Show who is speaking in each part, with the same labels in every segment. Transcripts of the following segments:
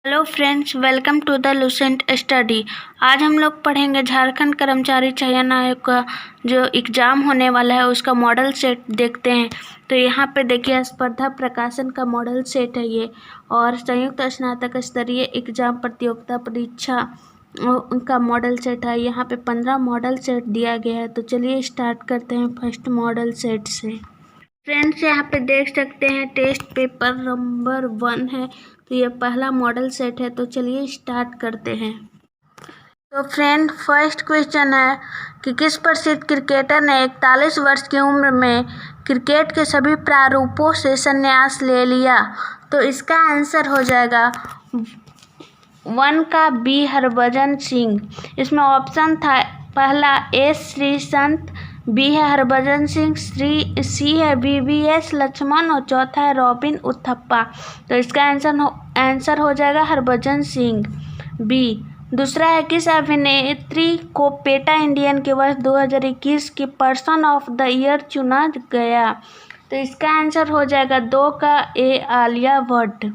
Speaker 1: Hello friends, welcome to the Lucent study. आज हम लोग पढ़ेंगे झारखंड कर्मचारी चयन आयोग का जो एग्ज़ाम होने वाला है उसका मॉडल सेट देखते हैं। तो यहाँ पे देखिए स्पर्धा प्रकाशन का मॉडल सेट है ये, और संयुक्त स्नातक स्तरीय एग्ज़ाम प्रतियोगिता परीक्षा उनका मॉडल सेट है। यहाँ पे 15 मॉडल सेट दिया गया है। तो चलिए स्टार्ट करते हैं फर्स्ट मॉडल सेट से। फ्रेंड्स, यहाँ पे देख सकते हैं टेस्ट पेपर नंबर 1 है। तो ये पहला मॉडल सेट है। तो चलिए स्टार्ट करते हैं। तो फ्रेंड, फर्स्ट क्वेश्चन है कि किस प्रसिद्ध क्रिकेटर ने 41 वर्ष की उम्र में क्रिकेट के सभी प्रारूपों से संन्यास ले लिया। तो इसका आंसर हो जाएगा 1 का बी हरभजन सिंह। इसमें ऑप्शन था पहला ए श्रीसंत, बी है हरभजन सिंह, सी है VVS लक्ष्मण और चौथा है रॉबिन उथप्पा। तो इसका आंसर हो जाएगा हरभजन सिंह बी। दूसरा है किस अभिनेत्री को पेटा इंडियन के वर्ष 2021 की पर्सन ऑफ द ईयर चुना गया। तो इसका आंसर हो जाएगा 2 का ए आलिया भट्ट।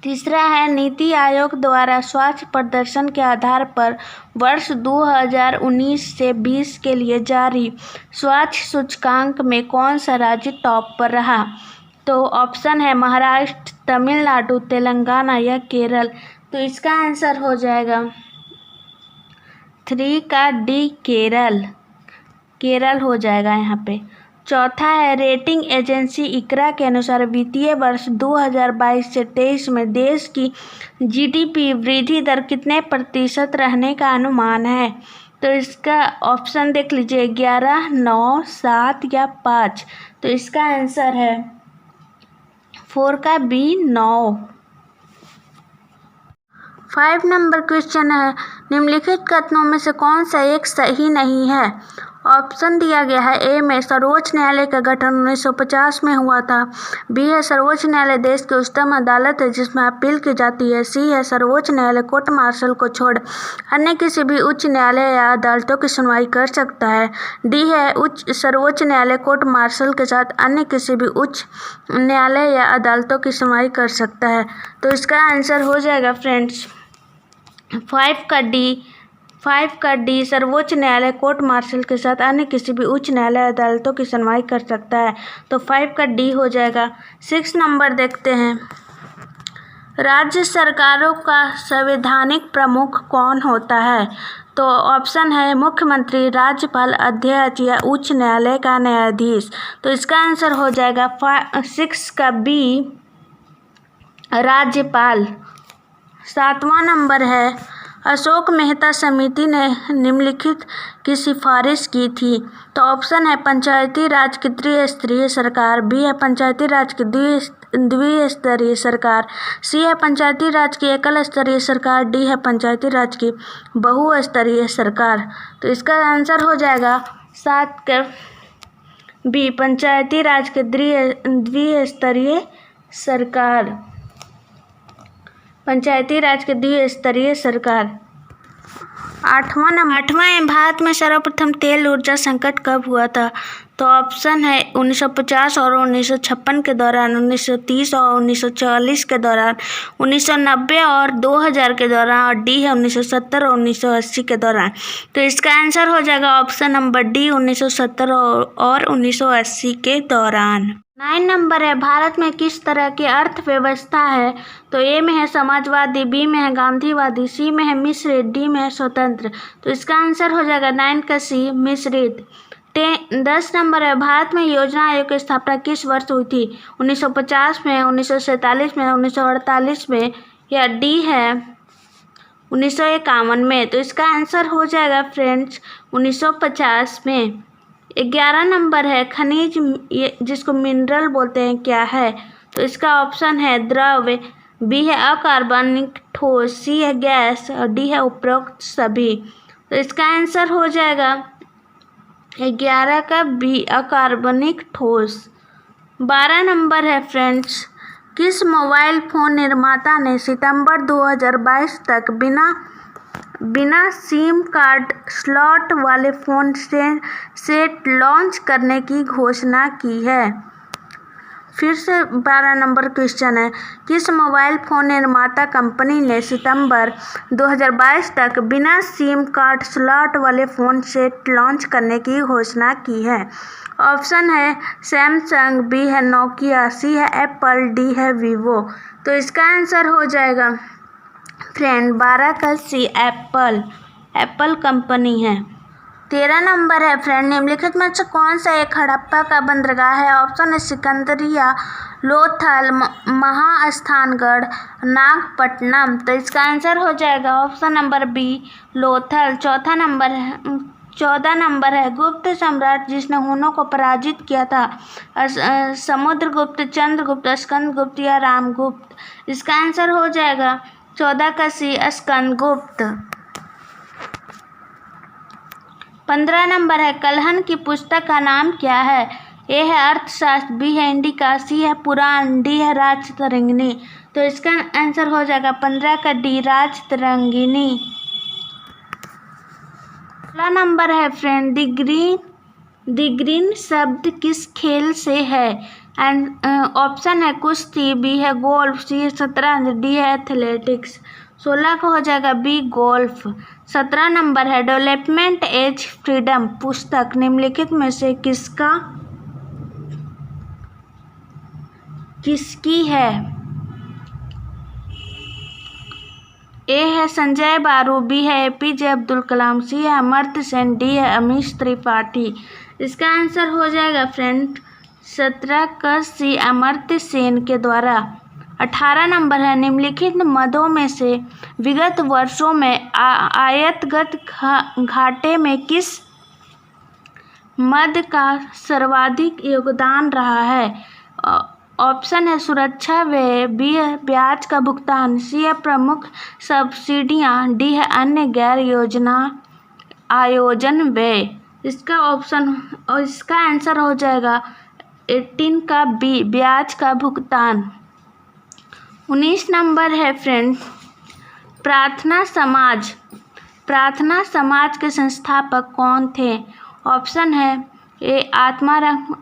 Speaker 1: तीसरा है नीति आयोग द्वारा स्वच्छ प्रदर्शन के आधार पर वर्ष 2019 से 20 के लिए जारी स्वच्छ सूचकांक में कौन सा राज्य टॉप पर रहा। तो ऑप्शन है महाराष्ट्र, तमिलनाडु, तेलंगाना या केरल। तो इसका आंसर हो जाएगा 3 का डी केरल हो जाएगा यहाँ पे। चौथा है रेटिंग एजेंसी इकरा के अनुसार वित्तीय वर्ष 2022 से 23 में देश की GDP वृद्धि दर कितने प्रतिशत रहने का अनुमान है। तो इसका ऑप्शन देख लीजिए 11, 9, 7 या 5। तो इसका आंसर है 4 का बी 9। 5 नंबर क्वेश्चन है निम्नलिखित कथनों में से कौन सा एक सही नहीं है। ऑप्शन दिया गया है ए में सर्वोच्च न्यायालय का गठन 1950 में हुआ था, बी है सर्वोच्च न्यायालय देश की उच्चतम अदालत है जिसमें अपील की जाती है, सी है सर्वोच्च न्यायालय कोर्ट मार्शल को छोड़ अन्य किसी भी उच्च न्यायालय या अदालतों की सुनवाई कर सकता है, डी है सर्वोच्च न्यायालय कोर्ट मार्शल के साथ अन्य किसी भी उच्च न्यायालय या अदालतों की सुनवाई कर सकता है। तो इसका आंसर हो जाएगा फ्रेंड्स 5 का डी सर्वोच्च न्यायालय कोर्ट मार्शल के साथ अन्य किसी भी उच्च न्यायालय अदालतों की सुनवाई कर सकता है। तो 5 का डी हो जाएगा। 6 नंबर देखते हैं राज्य सरकारों का संवैधानिक प्रमुख कौन होता है। तो ऑप्शन है मुख्यमंत्री, राज्यपाल, अध्यक्ष या उच्च न्यायालय का न्यायाधीश। तो इसका आंसर हो जाएगा 6 का बी राज्यपाल। 7वां नंबर है अशोक मेहता समिति ने निम्नलिखित की सिफारिश की थी। तो ऑप्शन है पंचायती राज की त्रिस्तरीय सरकार, बी है पंचायती राज की द्विस्तरीय सरकार, सी है पंचायती राज की एकल स्तरीय सरकार, डी है पंचायती राज की बहुस्तरीय सरकार। तो इसका आंसर हो जाएगा 7 का बी पंचायती राज के द्विस्तरीय सरकार, पंचायती राज के द्विस्तरीय सरकार। 8वां भारत में सर्वप्रथम तेल ऊर्जा संकट कब हुआ था। तो ऑप्शन है 1950 और 1956 के दौरान, 1930 और 1940 के दौरान, 1990 और 2000 के दौरान, और डी है 1970 और 1980 के दौरान। तो इसका आंसर हो जाएगा ऑप्शन नंबर डी 1970 और 1980 के दौरान। 9 नंबर है भारत में किस तरह की अर्थव्यवस्था है। तो ए में है समाजवादी, बी में है गांधीवादी, सी में है मिश्रित, डी में है स्वतंत्र। तो इसका आंसर हो जाएगा 9 का सी मिश्रित। 10 नंबर है भारत में योजना आयोग की स्थापना किस वर्ष हुई थी। 1950 में, 1947 में, 1948 में, या डी है 1951 में। तो इसका आंसर हो जाएगा फ्रेंड्स 1950 में। 11 नंबर है खनिज जिसको मिनरल बोलते हैं क्या है। तो इसका ऑप्शन है द्रव, बी है अकार्बनिक ठोस, सी है गैस और डी है उपरोक्त सभी। तो इसका आंसर हो जाएगा 11 का बी अकार्बनिक ठोस। 12 नंबर है फ्रेंड्स किस मोबाइल फ़ोन निर्माता ने सितंबर 2022 तक बिना सिम कार्ड स्लॉट वाले फ़ोन सेट लॉन्च करने की घोषणा की है। फिर से 12 नंबर क्वेश्चन है, किस मोबाइल फ़ोन निर्माता कंपनी ने सितंबर 2022 तक बिना सिम कार्ड स्लॉट वाले फ़ोन सेट लॉन्च करने की घोषणा की है? ऑप्शन है सैमसंग, बी है नोकिया, सी है एप्पल, डी है वीवो। तो इसका आंसर हो जाएगा फ्रेंड 12 का सी एप्पल कंपनी है। 13 नंबर है फ्रेंड, निम्नलिखित में से कौन सा एक हड़प्पा का बंदरगाह है? ऑप्शन है सिकंदरिया, लोथल, महास्थानगढ़, नागपट्टनम। तो इसका आंसर हो जाएगा ऑप्शन नंबर बी लोथल। 14 नंबर है, गुप्त सम्राट जिसने हुनों को पराजित किया था? समुद्रगुप्त, चंद्रगुप्त, स्कंदगुप्त या रामगुप्त। इसका आंसर हो जाएगा 14 का सी स्कंदगुप्त। 15 नंबर है, कल्हण की पुस्तक का नाम क्या है? ए है अर्थशास्त्र, बी है इंडिका, सी है पुराण, डी है राजतरंगिणी। तो इसका आंसर हो जाएगा 15 का डी राजतरंगिणी। 16 नंबर है फ्रेंड, द ग्रीन शब्द किस खेल से है? एंड ऑप्शन है कुश्ती, बी है गोल्फ, सी है शतरंज, डी है एथलेटिक्स। 16 को हो जाएगा बी गोल्फ। 17 नंबर है, डेवलपमेंट एज फ्रीडम पुस्तक निम्नलिखित में से किसकी है? ए है संजय बारू, बी है एपीजे अब्दुल कलाम, सी है अमर्त्य सेन, डी है अमीश त्रिपाठी। इसका आंसर हो जाएगा फ्रेंड 17 का सी अमर्त्य सेन के द्वारा। 18 नंबर है, निम्नलिखित मदों में से विगत वर्षों में आयतगत घाटे में किस मद का सर्वाधिक योगदान रहा है? ऑप्शन है सुरक्षा व्यय, बी है ब्याज का भुगतान, सी है प्रमुख सब्सिडियां, डी है अन्य गैर आयोजन व्यय। इसका आंसर हो जाएगा 18 का बी ब्याज का भुगतान। 19 नंबर है फ्रेंड, प्रार्थना समाज के संस्थापक कौन थे? ऑप्शन है ए आत्माराम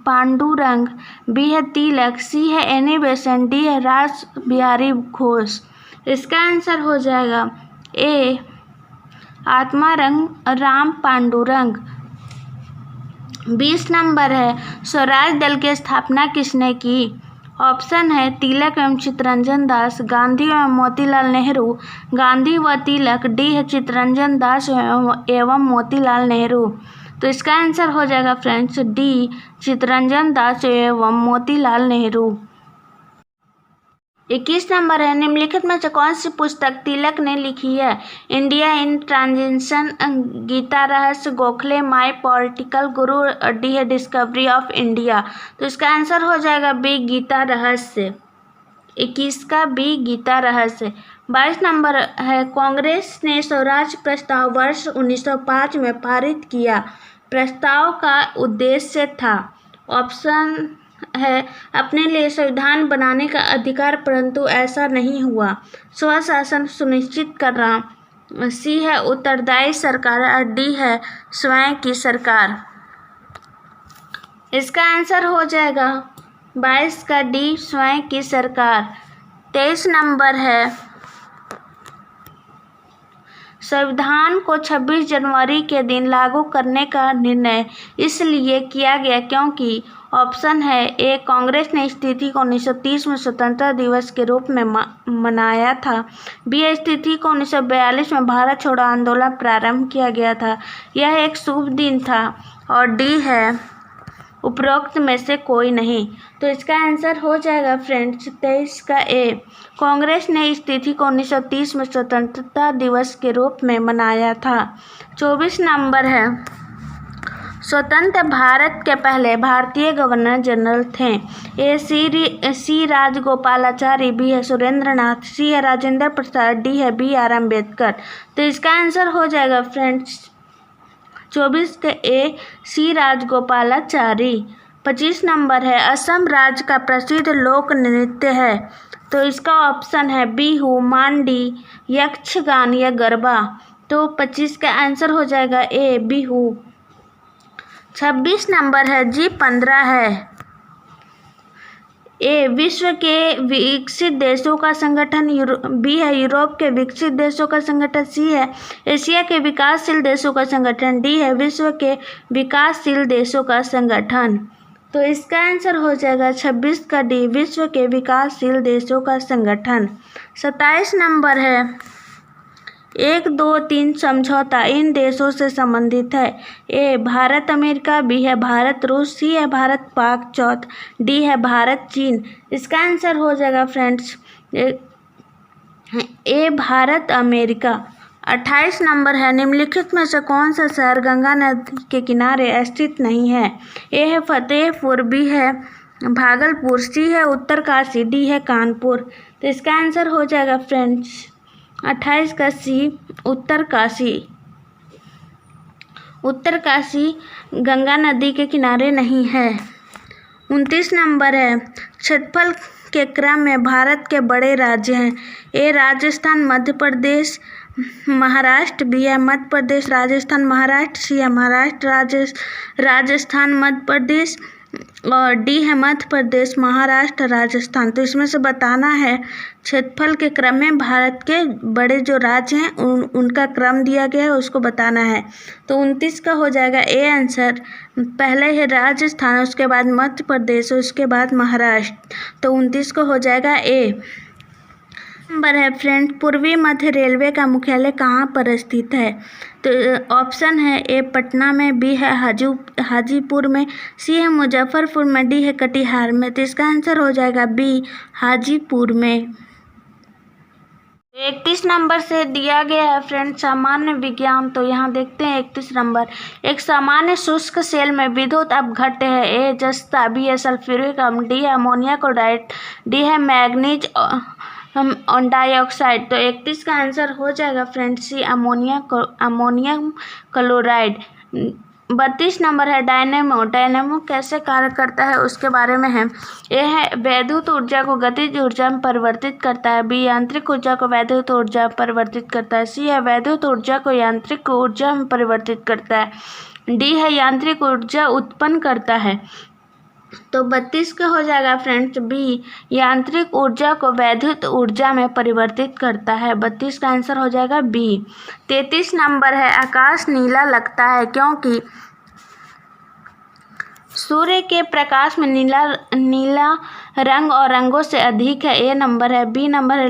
Speaker 1: पांडुरंग, बी है तिलक, सी है एनी बेसेंट, डी है रास बिहारी घोष। इसका आंसर हो जाएगा ए आत्माराम पांडुरंग। 20 नंबर है, स्वराज दल की स्थापना किसने की? ऑप्शन है तिलक एवं चित्तरंजन दास, गांधी एवं मोतीलाल नेहरू, गांधी व तिलक, डी है चित्तरंजन दास एवं मोतीलाल नेहरू। तो इसका आंसर हो जाएगा फ्रेंड्स डी चित्तरंजन दास एवं मोतीलाल नेहरू। 21 नंबर है, निम्नलिखित में से कौन सी पुस्तक तिलक ने लिखी है? इंडिया इन ट्रांजिशन, गीता रहस्य, Gokhale my political Guru, D है डिस्कवरी ऑफ इंडिया। तो इसका आंसर हो जाएगा बी गीता रहस्य। 21 का बी गीता रहस्य। 22 नंबर है, कांग्रेस ने स्वराज प्रस्ताव वर्ष 1905 में पारित किया। प्रस्ताव का उद्देश्य था? ऑप्शन है अपने लिए संविधान बनाने का अधिकार, परंतु ऐसा नहीं हुआ। स्वशासन सुनिश्चित करना, सी है उत्तरदायी सरकार और डी है स्वयं की सरकार। इसका आंसर हो जाएगा 22 का डी स्वयं की सरकार। 23 नंबर है, संविधान को 26 जनवरी के दिन लागू करने का निर्णय इसलिए किया गया क्योंकि ऑप्शन है ए कांग्रेस ने इस तिथि को 1930 में स्वतंत्रता दिवस के रूप में मनाया था, बी इस तिथि को 1942 में भारत छोड़ो आंदोलन प्रारंभ किया गया था, यह एक शुभ दिन था, और डी है उपरोक्त में से कोई नहीं। तो इसका आंसर हो जाएगा फ्रेंड्स 23 का ए, कांग्रेस ने इस तिथि को 1930 में स्वतंत्रता दिवस के रूप में मनाया था। 24 नंबर है, स्वतंत्र भारत के पहले भारतीय गवर्नर जनरल थे? ए सी राजगोपालाचारी, बी है सुरेंद्र नाथ, सी है राजेंद्र प्रसाद, डी है बी आर अम्बेडकर। तो इसका आंसर हो जाएगा फ्रेंड्स 24 के ए सी राजगोपालाचारी। 25 नंबर है, असम राज्य का प्रसिद्ध लोक नृत्य है? तो इसका ऑप्शन है बिहू, मांडी, यक्षगान या गरबा। तो 25 का आंसर हो जाएगा ए बिहू। 26 नंबर है, G15 है, ए विश्व के विकसित देशों का संगठन, बी है यूरोप के विकसित देशों का संगठन, सी है एशिया के विकासशील देशों का संगठन, डी है विश्व के विकासशील देशों का संगठन। तो इसका आंसर हो जाएगा 26 का डी, विश्व के विकासशील देशों का संगठन। 27 नंबर है 1, 2, 3 समझौता इन देशों से संबंधित है। ए भारत अमेरिका, बी है भारत रूस, सी है भारत पाक, डी है भारत चीन। इसका आंसर हो जाएगा फ्रेंड्स ए भारत अमेरिका। 28 नंबर है निम्नलिखित में से कौन सा शहर गंगा नदी के किनारे स्थित नहीं है। ए है फतेहपुर, बी है भागलपुर, सी है उत्तरकाशी, डी है कानपुर। तो इसका आंसर हो जाएगा फ्रेंड्स 28 का सी, उत्तरकाशी। उत्तरकाशी गंगा नदी के किनारे नहीं है। 29 नंबर है क्षेत्रफल के क्रम में भारत के बड़े राज्य हैं। ए राजस्थान, मध्य प्रदेश, महाराष्ट्र, बी है मध्य प्रदेश, राजस्थान, महाराष्ट्र, सी है महाराष्ट्र, राजस्थान, मध्य प्रदेश, और डी है मध्य प्रदेश, महाराष्ट्र, राजस्थान। तो इसमें से बताना है क्षेत्रफल के क्रम में भारत के बड़े जो राज्य हैं उनका क्रम दिया गया है, उसको बताना है। तो 29 का हो जाएगा ए आंसर। पहले है राजस्थान, उसके बाद मध्य प्रदेश, उसके बाद महाराष्ट्र। तो 29 को हो जाएगा ए। नंबर है फ्रेंड पूर्वी मध्य रेलवे का मुख्यालय कहाँ पर स्थित है। तो ऑप्शन है ए पटना में, बी है हाजीपुर में, सी है मुजफ्फरपुर में, डी है कटिहार में। तो इसका आंसर हो जाएगा बी हाजीपुर में। 31 नंबर से दिया गया है फ्रेंड सामान्य विज्ञान। तो यहाँ देखते हैं 31 नंबर। एक सामान्य शुष्क सेल में विद्युत अपघट्य है। ए जस्ता, बी है सल्फ्यूरिक अम्ल, डी है अमोनिया क्लोराइड, डी है मैग्नीज डाइऑक्साइड। तो 31 का आंसर हो जाएगा फ्रेंड सी अमोनियम क्लोराइड। 32 नंबर है डायनेमो। डायनेमो कैसे कार्य करता है उसके बारे में है। ए है वैद्युत ऊर्जा को गतिज ऊर्जा में परिवर्तित करता है, बी यांत्रिक ऊर्जा को वैद्युत ऊर्जा में परिवर्तित करता है, सी है वैद्युत ऊर्जा को यांत्रिक ऊर्जा में परिवर्तित करता है, डी है यांत्रिक ऊर्जा उत्पन्न करता है। तो 32 का हो जाएगा फ्रेंड्स बी यांत्रिक ऊर्जा को वैद्युत ऊर्जा में परिवर्तित करता है। 32 का आंसर हो जाएगा बी। 33 नंबर है आकाश नीला लगता है क्योंकि सूर्य के प्रकाश में नीला रंग और रंगों से अधिक है। ए नंबर है। बी नंबर है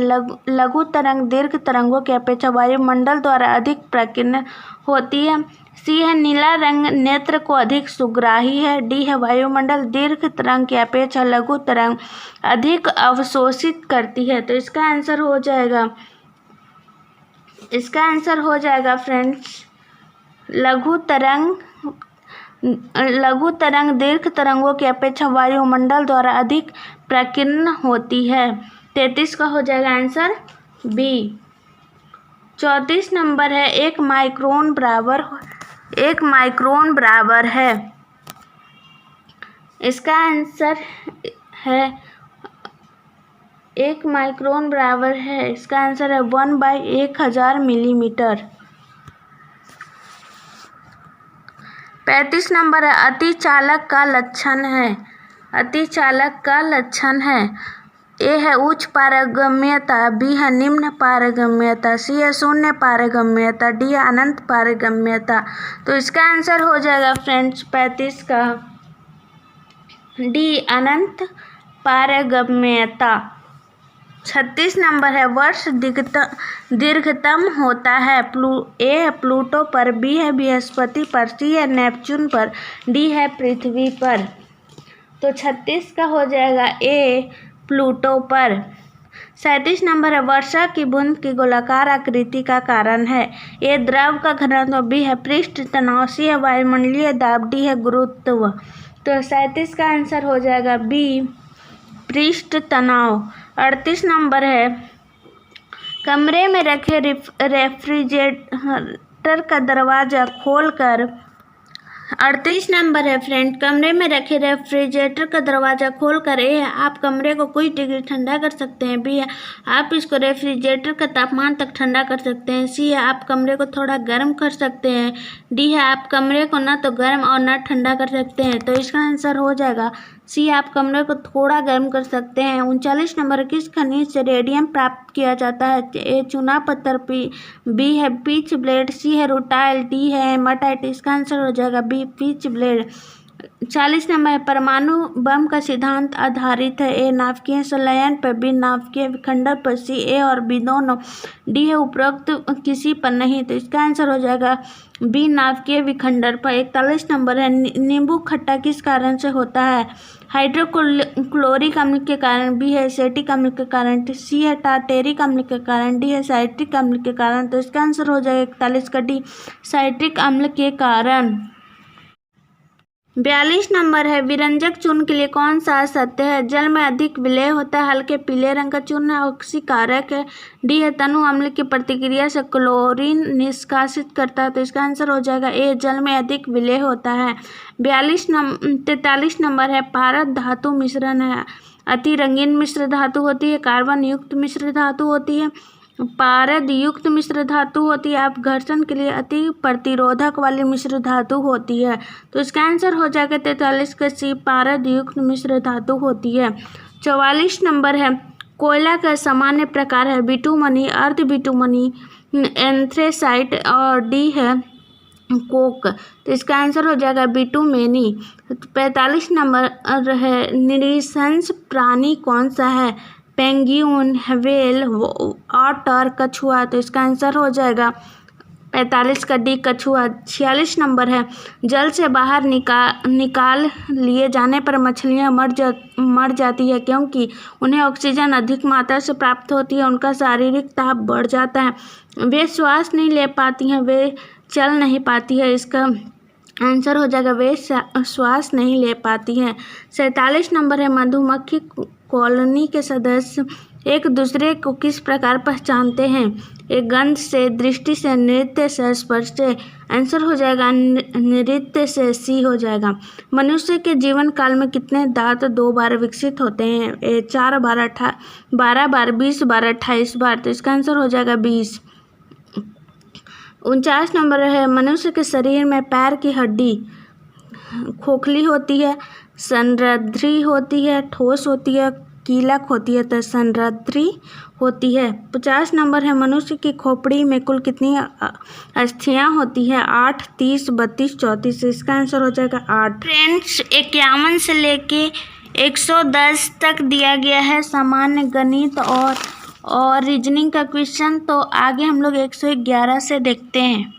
Speaker 1: लघु तरंग दीर्घ तरंगों की अपेक्षा वायुमंडल द्वारा अधिक प्रकीर्ण होती है। सी है नीला रंग नेत्र को अधिक सुग्राही है। डी है वायुमंडल दीर्घ तरंग की अपेक्षा लघु तरंग अधिक अवशोषित करती है। तो इसका आंसर हो जाएगा फ्रेंड्स लघु तरंग दीर्घ तरंगों की अपेक्षा वायुमंडल द्वारा अधिक प्रकीर्ण होती है। 33 का हो जाएगा आंसर बी। 34 नंबर है एक माइक्रोन बराबर है। इसका आंसर है 1 माइक्रोन बराबर है। इसका आंसर है 1/1000 मिलीमीटर। 35 नंबर है अतिचालक का लक्षण है। ए है उच्च पारगम्यता, बी है निम्न पारगम्यता, सी है शून्य पारगम्यता, डी है अनंत पारगम्यता। तो इसका आंसर हो जाएगा फ्रेंड्स 35 का डी अनंत पारगम्यता। 36 नंबर है वर्ष दीर्घतम होता है। ए है प्लूटो पर, बी है बृहस्पति पर, सी है नेपच्यून पर, डी है पृथ्वी पर। तो 36 का हो जाएगा ए प्लूटो पर। 37 नंबर है वर्षा की बूंद की गोलाकार आकृति का कारण है। ए द्रव का घनत्व, बी है पृष्ठ तनाव, सी है वायुमंडलीय दाब, डी है गुरुत्व। तो 37 का आंसर हो जाएगा बी पृष्ठ तनाव। 38 नंबर है कमरे में रखे रेफ्रिजरेटर का दरवाज़ा खोलकर 38 नंबर है फ्रेंड कमरे में रखे रेफ्रिजरेटर का दरवाज़ा खोलकर ए आप कमरे को कुछ डिग्री ठंडा कर सकते हैं, बी है आप इसको रेफ्रिजरेटर का तापमान तक ठंडा कर सकते हैं, सी है आप कमरे को थोड़ा गर्म कर सकते हैं, डी है आप कमरे को न तो गर्म और न ठंडा कर सकते हैं। तो इसका आंसर हो जाएगा सी आप कमरे को थोड़ा गर्म कर सकते हैं। 39 नंबर किस खनिज से रेडियम प्राप्त किया जाता है? ए चूना पत्थर, बी है पिच ब्लेड, सी है रूटाइल, डी है हेमाटाइट। इसका आंसर हो जाएगा बी पिच ब्लेड। 40 नंबर है परमाणु बम का सिद्धांत आधारित है? ए नाभिकीय संलयन पर, बी नाभिकीय विखंडन पर, सी ए और बी दोनों, डी है उपरोक्त किसी पर नहीं। तो इसका आंसर हो जाएगा बी नाभिकीय विखंडन पर। 41 नंबर है नींबू खट्टा किस कारण से होता है? हाइड्रोक्लोरिक अम्ल के कारण, बी है एसिटिक अम्ल के कारण, सी है टार्टेरिक अम्ल के कारण, डी है साइट्रिक अम्ल के कारण। तो इसका आंसर हो जाएगा 41 का डी साइट्रिक अम्ल के कारण। 42 नंबर है विरंजक चूर्ण के लिए कौन सा सत्य है? जल में अधिक विलय होता है, हल्के पीले रंग का चूर्ण है, ऑक्सीकारक है, डी है तनु अम्ल की प्रतिक्रिया से क्लोरीन निष्कासित करता है। तो इसका आंसर हो जाएगा ए जल में अधिक विलय होता है। 43 नंबर है पारद धातु मिश्रण है? अति रंगीन मिश्र धातु होती है, कार्बन युक्त मिश्र धातु होती है, पारद युक्त मिश्र धातु होती है, आप घर्षण के लिए अति प्रतिरोधक वाली मिश्र धातु होती है। तो इसका आंसर हो जाएगा 43 का सी पारद युक्त मिश्र धातु होती है। 44 नंबर है कोयला का सामान्य प्रकार है? बिटुमनी, अर्ध बिटुमनी, एंथ्रेसाइट और डी है कोक। तो इसका आंसर हो जाएगा बिटुमेनी। 45 नंबर है निरीक्षण प्राणी कौन सा है? पेंगुइन, व्हेल, ऑटर, कछुआ। तो इसका आंसर हो जाएगा 45 का डी कछुआ। 46 नंबर है जल से बाहर निकाल लिए जाने पर मछलियां मर जाती है क्योंकि उन्हें ऑक्सीजन अधिक मात्रा से प्राप्त होती है, उनका शारीरिक ताप बढ़ जाता है, वे श्वास नहीं ले पाती हैं, वे चल नहीं पाती है। इसका आंसर हो जाएगा वे श्वास नहीं ले पाती हैं। 47 नंबर है मधुमक्खी कॉलोनी के सदस्य एक दूसरे को किस प्रकार पहचानते हैं? एक गंध से, दृष्टि से, नृत्य से, स्पर्श से। आंसर हो जाएगा नृत्य से, सी हो जाएगा। मनुष्य के जीवन काल में कितने दांत 2 बार विकसित होते हैं? 4 बार, 12 बार, 20 बार, 28 बार। तो इसका आंसर हो जाएगा 20। 49 नंबर है मनुष्य के शरीर में पैर की हड्डी खोखली होती है, संरंध्री होती है, ठोस होती है, कीलक होती है? तो संरंध्री होती है। 50 नंबर है मनुष्य की खोपड़ी में कुल कितनी अस्थियां होती है? 8, 30, 32, 34। इसका आंसर हो जाएगा 8। फ्रेंड्स 51 से लेके 110 तक दिया गया है सामान्य गणित और रीजनिंग का क्वेश्चन। तो आगे हम लोग 111 से देखते हैं।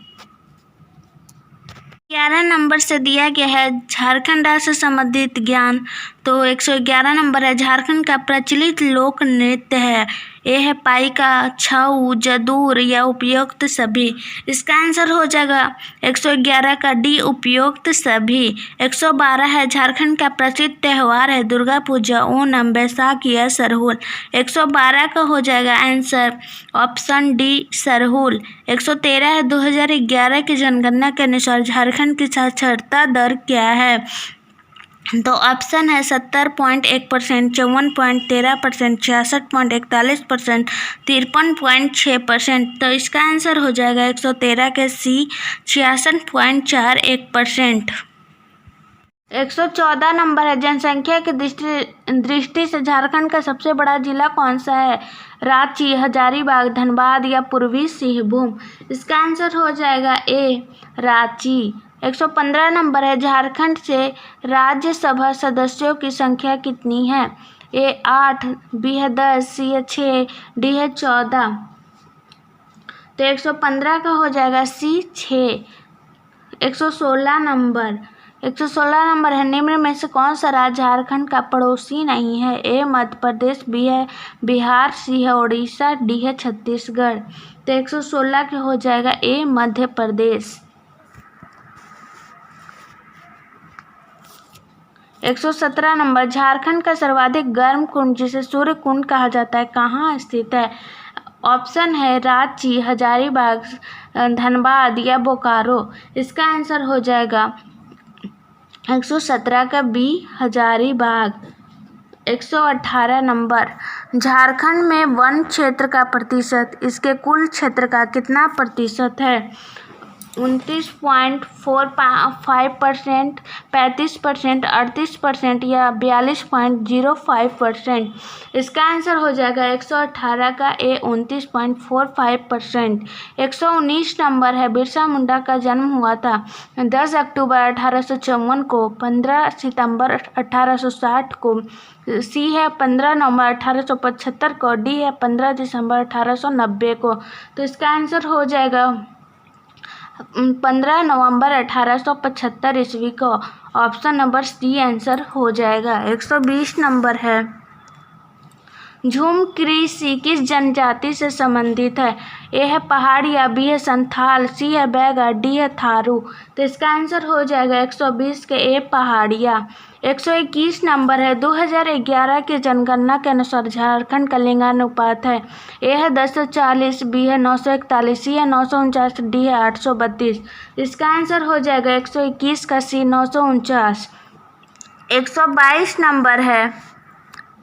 Speaker 1: 11 नंबर से दिया गया है झारखंड राज्य से संबंधित ज्ञान। तो 111 नंबर है झारखंड का प्रचलित लोक नृत्य है? ए है पाइका, छऊ, जदूर या उपयुक्त सभी। इसका आंसर हो जाएगा 111 का डी उपयुक्त सभी। 112 है झारखंड का प्रसिद्ध त्यौहार है दुर्गा पूजा, ओणम, बैसाखी या सरहुल। 112 का हो जाएगा आंसर ऑप्शन डी सरहुल। 113 है 2011 की जनगणना के अनुसार झारखंड की साक्षरता दर क्या है? तो ऑप्शन है 70.1%, 54.13%, 66.41%, 53.6%। तो इसका आंसर हो जाएगा 113 के सी 66.41%। 114 नंबर है जनसंख्या की दृष्टि से झारखंड का सबसे बड़ा जिला कौन सा है? रांची, हजारीबाग, धनबाद या पूर्वी सिंहभूम। इसका आंसर हो जाएगा ए रांची। 115 नंबर है झारखंड से राज्यसभा सदस्यों की संख्या कितनी है? ए 8, बी है 10, सी है 6, डी है 14। तो 115 का हो जाएगा सी 6। 116 नंबर है निम्न में से कौन सा राज्य झारखंड का पड़ोसी नहीं है? ए मध्य प्रदेश, बी है बिहार, सी है उड़ीसा, डी है छत्तीसगढ़। तो 116 के हो जाएगा ए मध्य प्रदेश। 117 नंबर झारखंड का सर्वाधिक गर्म कुंड जिसे सूर्य कुंड कहा जाता है कहाँ स्थित है? ऑप्शन है रांची, हजारीबाग, धनबाद या बोकारो। इसका आंसर हो जाएगा 117 का बी हजारीबाग। 118 नंबर झारखंड में वन क्षेत्र का प्रतिशत इसके कुल क्षेत्र का कितना प्रतिशत है? 29.45%, 35%, 38% या 42.05%। इसका आंसर हो जाएगा 118 का ए 29.45%। 119 नंबर है, बिरसा मुंडा का जन्म हुआ था 10 अक्टूबर 1854 को, 15 सितंबर 1860 को, सी है 15 नवंबर 1875 को, डी है 15 दिसंबर 1890 को। तो इसका आंसर हो जाएगा 15 नवंबर 1875 ईस्वी को। ऑप्शन नंबर सी आंसर हो जाएगा। 120 नंबर है, झूम कृषि किस जनजाति से संबंधित है? ए है पहाड़िया, बी है संथाल, सी है बैगा, डी है थारू। तो इसका आंसर हो जाएगा 120 के ए पहाड़िया। 121 नंबर है, 2011 की जनगणना के अनुसार झारखंड का लिंगानुपात है। ए है 1040, बी है 941, सी है 949, डी है 832। इसका आंसर हो जाएगा 121 का सी 949। 122 नंबर है,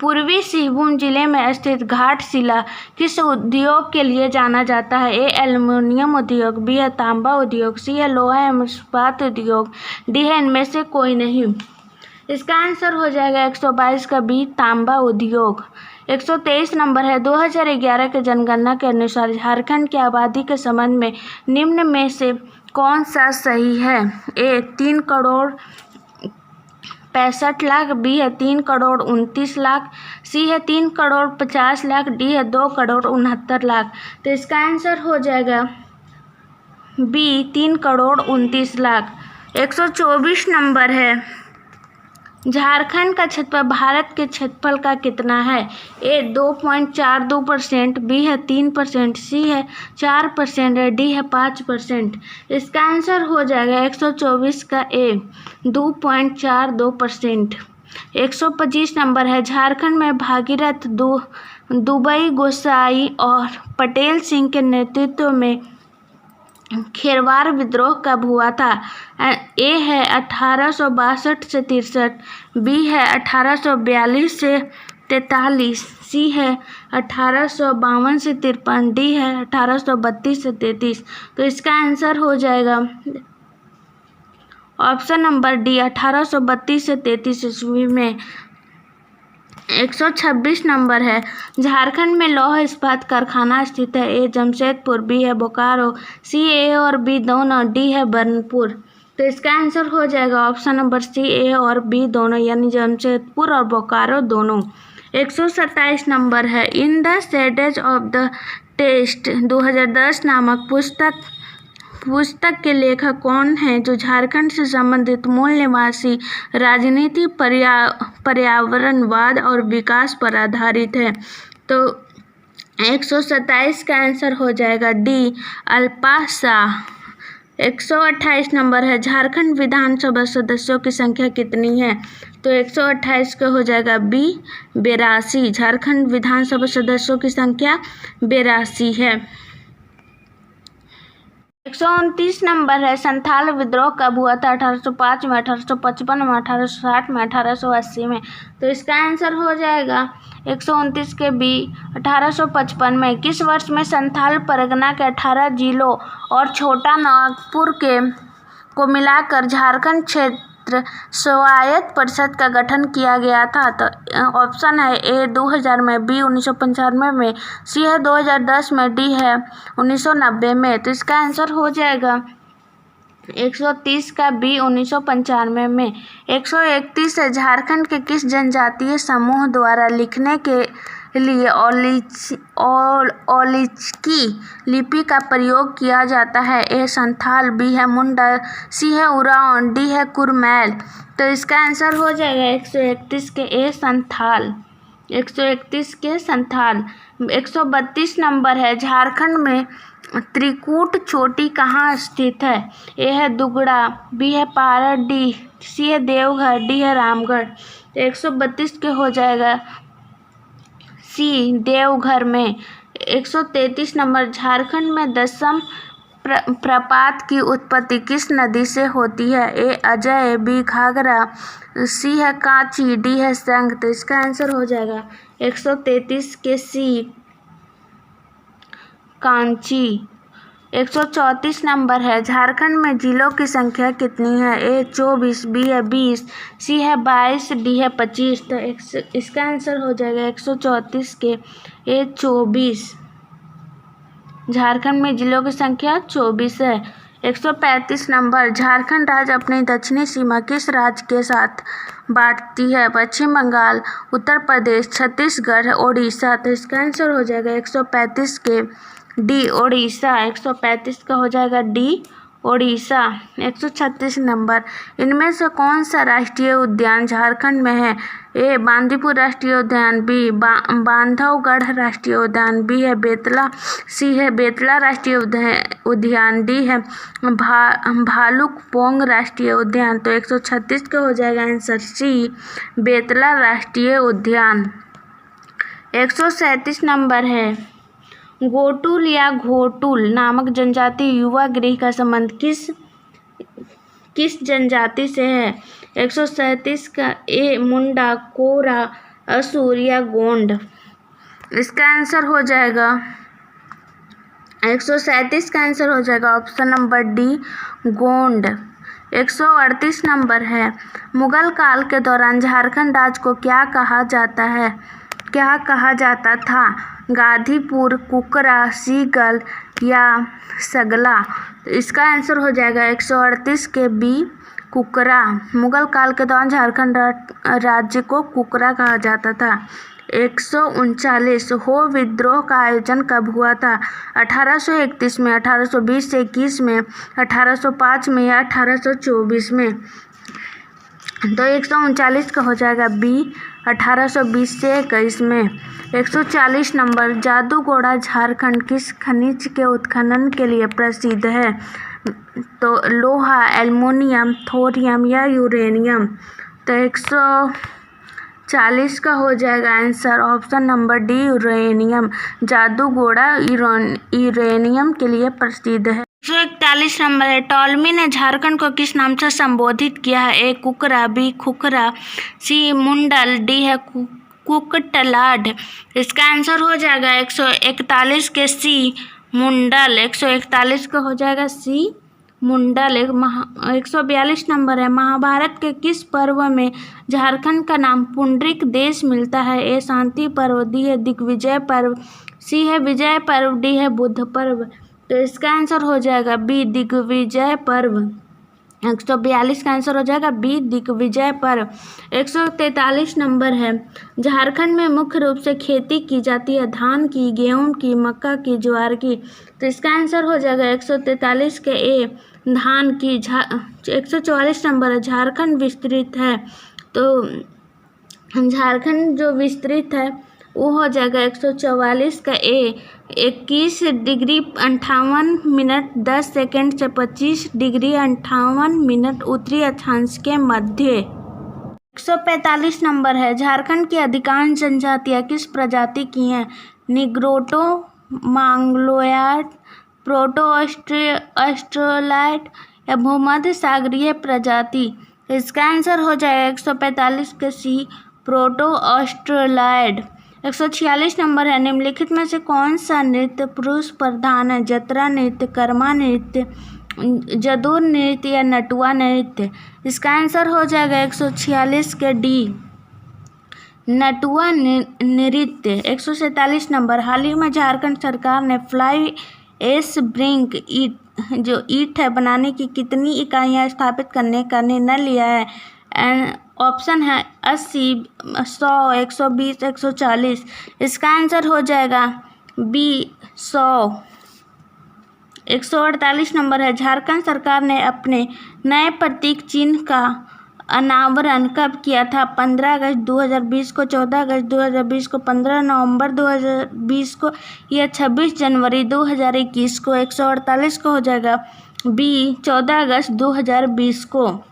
Speaker 1: पूर्वी सिंहभूम जिले में स्थित घाटशिला किस उद्योग के लिए जाना जाता है? ए एल्युमिनियम उद्योग, बी है तांबा उद्योग, सी है लोहा एवं इस्पात उद्योग, डी है इनमें से कोई नहीं। इसका आंसर हो जाएगा 122 का बी तांबा उद्योग। 123 नंबर है, 2011 के जनगणना के अनुसार झारखंड की आबादी के संबंध में निम्न में से कौन सा सही है? ए 3 करोड़ 65 लाख, बी है 3 करोड़ 29 लाख, सी है 3 करोड़ 50 लाख, डी है 2 करोड़ 69 लाख। तो इसका आंसर हो जाएगा बी 3 करोड़ 29 लाख। 124 नंबर है, झारखंड का क्षेत्रफल भारत के क्षेत्रफल का कितना है? ए 2.42%, बी है 3%, सी है 4%, डी है 5%। इसका आंसर हो जाएगा 124 का ए 2.42%। 125 नंबर है, झारखंड में भागीरथ दुबई गोसाई और पटेल सिंह के नेतृत्व में खेरवार विद्रोह कब हुआ था? ए है 1862 से 63, बी है 1842 से 43, सी है 1852 से 53, डी है 1832 से 33। तो इसका आंसर हो जाएगा ऑप्शन नंबर डी 1832 से 33 ईस्वी में। 126 नंबर है, झारखंड में लौह इस्पात कारखाना स्थित है। ए जमशेदपुर, बी है बोकारो, सी ए और बी दोनों, डी है बर्नपुर। तो इसका आंसर हो जाएगा ऑप्शन नंबर सी ए और बी दोनों, यानी जमशेदपुर और बोकारो दोनों। 127 नंबर है, in the shades of the test 2010 नामक पुस्तक के लेखक कौन हैं जो झारखंड से संबंधित मूल निवासी राजनीति, पर्यावरणवाद और विकास पर आधारित है? तो 127 का आंसर हो जाएगा डी अल्पा शाह। 128 नंबर है, झारखंड विधानसभा सदस्यों की संख्या कितनी है? तो 128 का हो जाएगा बी 82। झारखंड विधानसभा सदस्यों की संख्या 82 है। 129 नंबर है, संथाल विद्रोह कब हुआ था? 1805 में, 1855 में, 1860 में, 1880 में। तो इसका आंसर हो जाएगा 129 के बी 1855 में। किस वर्ष में संथाल परगना के 18 जिलों और छोटा नागपुर को मिलाकर झारखंड क्षेत्र स्वायत्त परिषद का गठन किया गया था? तो ऑप्शन है ए 2000 में, बी 1995 में, सी है 2010 में, डी है 1990 में। तो इसका आंसर हो जाएगा 130 का बी 1995 में। 131 है, झारखंड के किस जनजातीय समूह द्वारा लिखने के लिए ओलिचकी लिपि का प्रयोग किया जाता है? ए संथाल, बी है मुंडा, सी है उरांव, डी है कुरमैल। तो इसका आंसर हो जाएगा 131 के ए संथाल। 131 के संथाल। 132 नंबर है, झारखंड में त्रिकूट चोटी कहाँ स्थित है? ए है दुगड़ा, बी है पारा, डी सी है देवघर, डी है रामगढ़। तो 132 के हो जाएगा सी देवघर में। 133 नंबर, झारखंड में दशम प्रपात की उत्पत्ति किस नदी से होती है? ए अजय, बी घाघरा, सी है कांची, डी है संग। तो इसका आंसर हो जाएगा 133 के सी कांची। 134 नंबर है, झारखंड में जिलों की संख्या कितनी है? ए 24, बी है 20, सी है 22, डी है 25। तो इसका आंसर हो जाएगा 134 के ए 24। झारखंड में जिलों की संख्या 24 है। 135 नंबर, झारखंड राज्य अपनी दक्षिणी सीमा किस राज्य के साथ बांटती है? पश्चिम बंगाल, उत्तर प्रदेश, छत्तीसगढ़, ओडिशा। तो इसका आंसर हो जाएगा 135 के डी ओडिशा। 135 का हो जाएगा डी ओडिशा। 136 नंबर, इनमें से कौन सा राष्ट्रीय उद्यान झारखंड में है? ए बांदीपुर राष्ट्रीय उद्यान, बी बांधवगढ़ राष्ट्रीय उद्यान, बी है बेतला, सी है बेतला राष्ट्रीय उद्यान, डी है भालुकपोंग राष्ट्रीय उद्यान। तो 136 का हो जाएगा आंसर सी बेतला राष्ट्रीय उद्यान। 137 नंबर है, गोटुल या घोटुल नामक जनजाति युवा गृह का संबंध किस जनजाति से है? 137 का ए मुंडा, कोरा, असुर या गोंड। इसका आंसर हो जाएगा 137 का आंसर हो जाएगा option number D Gond. 138 number है, मुगल काल के दौरान झारखंड राज्य को क्या कहा जाता था? गाजीपुर, कुकरा, सीगल या सगला। तो इसका आंसर हो जाएगा 138 के बी कुकरा। मुगल काल के दौरान झारखंड राज्य को कुकरा कहा जाता था। 139, हो विद्रोह का आयोजन कब हुआ था? 1831 में, 1820 से 21 में, 1805 में या 1824 में। तो 139 का हो जाएगा बी 1820 से 21 में। 140 नंबर, जादूगोड़ा झारखंड किस खनिज के उत्खनन के लिए प्रसिद्ध है? तो लोहा, एल्युमिनियम, थोरियम या यूरेनियम। तो 140 का हो जाएगा answer option number D uranium. Jaduguda uranium के लिए प्रसिद्ध है। 141 नंबर है, टॉलमी ने झारखंड को किस नाम से संबोधित किया है? ए कुकरा, बी खुखरा, सी मुंडल, डी है कुकटलाड। इसका आंसर हो जाएगा 141 के सी मुंडल। 141 का हो जाएगा सी मुंडल। 142 नंबर है, महाभारत के किस पर्व में झारखंड का नाम पुंडरिक देश मिलता है? ए शांति पर्व, डी है दिग्विजय पर्व, सी है विजय पर्व, डी है बुद्ध पर्व। तो इसका आंसर हो जाएगा बी दिग्विजय पर्व। 142 का आंसर हो जाएगा बी दिग्विजय पर्व। 143 नंबर है, झारखंड में मुख्य रूप से खेती की जाती है धान की, गेहूं की, मक्का की, ज्वार की। तो इसका आंसर हो जाएगा 143 के ए धान की। 144 नंबर है, झारखंड विस्तृत है। तो झारखंड जो विस्तृत है वो हो जाएगा 144 का ए 21 डिग्री 58 मिनट 10 सेकंड से 25 डिग्री 58 मिनट उत्तरी अक्षांश के मध्य। 145 नंबर है, झारखंड की अधिकांश जनजातियाँ किस प्रजाति की हैं? निग्रोटो, मंगोलियड, प्रोटो ऑस्ट्रेलाइट या भूमध्य सागरीय प्रजाति। इसका आंसर हो जाएगा 145 के सी प्रोटो ऑस्ट्रेलाइड। 146 नंबर है, निम्नलिखित में से कौन सा नृत्य पुरुष प्रधान है? जतरा नृत्य, कर्मा नृत्य, जदूर नृत्य या नटुआ नृत्य। इसका आंसर हो जाएगा 146 के डी नटुआ नृत्य। 147 नंबर, हाल ही में झारखंड सरकार ने फ्लाई एश ब्रिंक ईट है बनाने की कितनी इकाइयाँ स्थापित करने का निर्णय लिया है? ऑप्शन है 80, 100, 120, 140। इसका आंसर हो जाएगा बी 100। 148 नंबर है, झारखंड सरकार ने अपने नए प्रतीक चिन्ह का अनावरण कब किया था? 15 अगस्त 2020 को, 14 अगस्त 2020 को, 15 नवंबर 2020 को या 26 जनवरी 2021 को। 148 को हो जाएगा बी 14 अगस्त 2020 को।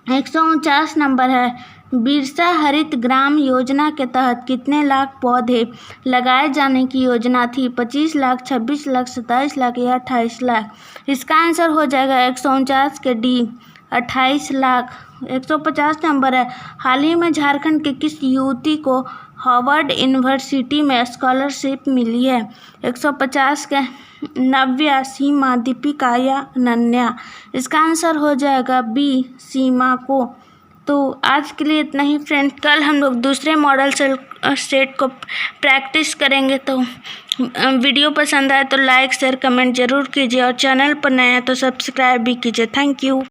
Speaker 1: 149 नंबर है, बिरसा हरित ग्राम योजना के तहत कितने लाख पौधे लगाए जाने की योजना थी? 25 लाख, 26 लाख, 27 लाख या 28 लाख। इसका आंसर हो जाएगा 149 के डी 28 लाख। 150 नंबर है, हाल ही में झारखंड के किस युवती को हार्वर्ड यूनिवर्सिटी में स्कॉलरशिप मिली है। 150 के नव्या, सीमा, दीपिका या अनन्या। इसका आंसर हो जाएगा बी, सीमा को। तो आज के लिए इतना ही फ्रेंड्स। कल हम लोग दूसरे मॉडल सेट को प्रैक्टिस करेंगे। तो वीडियो पसंद आए तो लाइक शेयर कमेंट ज़रूर कीजिए और चैनल पर नए हैं तो सब्सक्राइब भी कीजिए। Thank you.